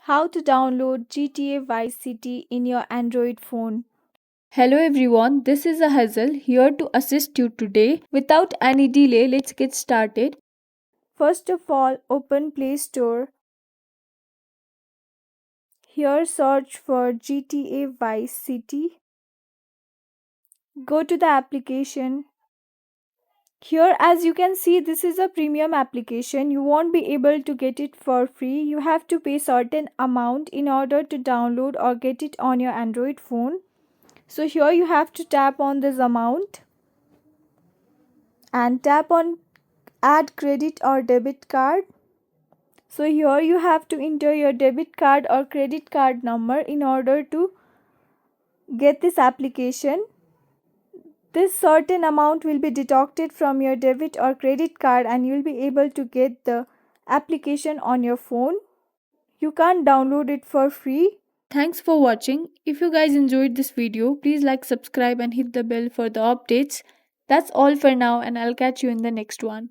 How to download GTA Vice City in your Android phone. Hello everyone, this is a Hazel here to assist you today. Without any delay, let's get started. First of all, open Play Store. Here search for GTA Vice City. Go to the application. Here, as you can see, this is a premium application. You won't be able to get it for free. You have to pay certain amount in order to download or get it on your Android phone. So here you have to tap on this amount and tap on add credit or debit card. So here you have to enter your debit card or credit card number in order to get this application. This certain amount will be deducted from your debit or credit card and you'll be able to get the application on your phone. You can't download it for free. Thanks for watching. If you guys enjoyed this video, please like, subscribe and hit the bell for the updates. That's all for now and I'll catch you in the next one.